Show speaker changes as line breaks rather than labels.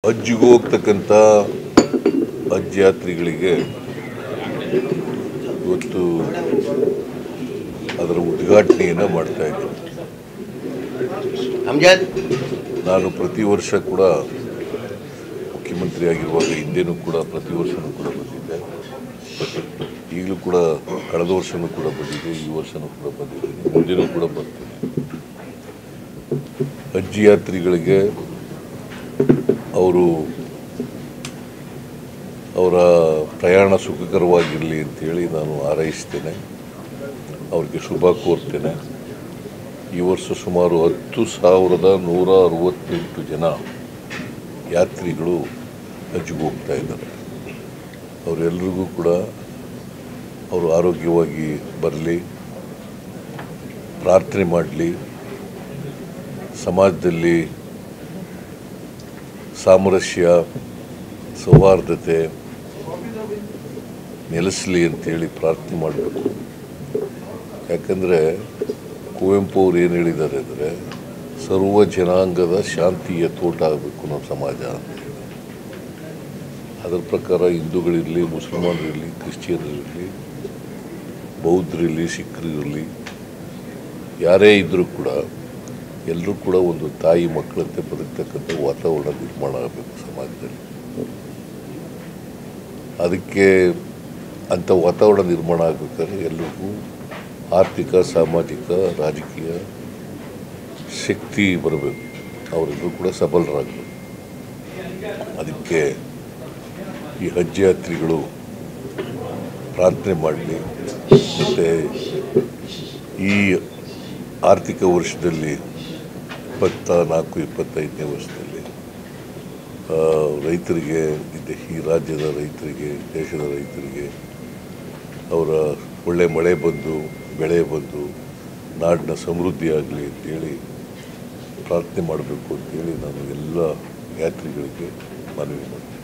ಹಜ್ಜಿಗೆ ಹೋಗ್ತಕ್ಕಂಥ ಹಜ್ ಯಾತ್ರಿಗಳಿಗೆ ಇವತ್ತು ಅದರ ಉದ್ಘಾಟನೆಯನ್ನು ಮಾಡ್ತಾ ಇದ್ದೀನಿ. ನಾನು ಪ್ರತಿ ವರ್ಷ ಕೂಡ ಮುಖ್ಯಮಂತ್ರಿ ಆಗಿರುವಾಗ ಹಿಂದೆನೂ ಕೂಡ ಪ್ರತಿ ವರ್ಷವೂ ಕೂಡ ಬಂದಿದ್ದೆ. ಈಗಲೂ ಕೂಡ ಕಳೆದ ವರ್ಷವೂ ಕೂಡ ಬಂದಿದ್ದೆ, ಈ ವರ್ಷವೂ ಕೂಡ ಬಂದಿದ್ದೀನಿ, ಮುಂದಿನೂ ಕೂಡ ಬರ್ತೀನಿ. ಹಜ್ ಯಾತ್ರಿಗಳಿಗೆ ಅವರ ಪ್ರಯಾಣ ಸುಖಕರವಾಗಿರಲಿ ಅಂತೇಳಿ ನಾನು ಹಾರೈಸ್ತೇನೆ, ಅವ್ರಿಗೆ ಶುಭ ಕೋರ್ತೇನೆ. ಈ ವರ್ಷ ಸುಮಾರು 10,168 ಜನ ಯಾತ್ರಿಗಳು ಹಜ್ಗೆ ಹೋಗ್ತಾ ಇದ್ದಾರೆ. ಅವರೆಲ್ಲರಿಗೂ ಕೂಡ ಅವರು ಆರೋಗ್ಯವಾಗಿ ಬರಲಿ, ಪ್ರಾರ್ಥನೆ ಮಾಡಲಿ, ಸಮಾಜದಲ್ಲಿ ಸಾಮರಸ್ಯ ಸೌಹಾರ್ದತೆ ನೆಲೆಸಲಿ ಅಂತೇಳಿ ಪ್ರಾರ್ಥನೆ ಮಾಡಬೇಕು. ಯಾಕಂದರೆ ಕುವೆಂಪು ಅವರು ಏನು ಹೇಳಿದ್ದಾರೆ ಅಂದರೆ, ಸರ್ವ ಜನಾಂಗದ ಶಾಂತಿಯ ತೋಟ ಆಗಬೇಕು ನಮ್ಮ ಸಮಾಜ ಅಂತೇಳಿ. ಅದರ ಪ್ರಕಾರ ಹಿಂದೂಗಳಿರಲಿ, ಮುಸಲ್ಮಾನರಿರಲಿ, ಕ್ರಿಶ್ಚಿಯನ್ರಿರಲಿ, ಬೌದ್ಧರಿರಲಿ, ಸಿಖ್ರಿರಲಿ, ಯಾರೇ ಇದ್ದರೂ ಕೂಡ ಎಲ್ಲರೂ ಕೂಡ ಒಂದು ತಾಯಿ ಮಕ್ಕಳಂತೆ ಬದುಕ್ತಕ್ಕಂಥ ವಾತಾವರಣ ನಿರ್ಮಾಣ ಆಗಬೇಕು ಸಮಾಜದಲ್ಲಿ. ಅದಕ್ಕೆ ಅಂಥ ವಾತಾವರಣ ನಿರ್ಮಾಣ ಆಗಬೇಕಾದ್ರೆ ಎಲ್ರಿಗೂ ಆರ್ಥಿಕ, ಸಾಮಾಜಿಕ, ರಾಜಕೀಯ ಶಕ್ತಿ ಬರಬೇಕು, ಅವರೆಲ್ಲರೂ ಕೂಡ ಸಬಲರಾಗಬೇಕು. ಅದಕ್ಕೆ ಈ ಹಜ್ ಯಾತ್ರಿಗಳು ಪ್ರಾರ್ಥನೆ ಮಾಡಲಿ. ಮತ್ತು ಈ ಆರ್ಥಿಕ ವರ್ಷದಲ್ಲಿ 24-25ನೇ ವರ್ಷದಲ್ಲಿ ರೈತರಿಗೆ, ಈ ರಾಜ್ಯದ ರೈತರಿಗೆ, ದೇಶದ ರೈತರಿಗೆ ಅವರ ಒಳ್ಳೆ ಮಳೆ ಬಂದು, ಬೆಳೆ ಬಂದು, ನಾಡಿನ ಸಮೃದ್ಧಿ ಆಗಲಿ ಅಂತೇಳಿ ಪ್ರಾರ್ಥನೆ ಮಾಡಬೇಕು ಅಂತೇಳಿ ನಾನು ಎಲ್ಲ ಯಾತ್ರಿಗಳಿಗೆ ಮನವಿ ಮಾಡ್ತೀನಿ.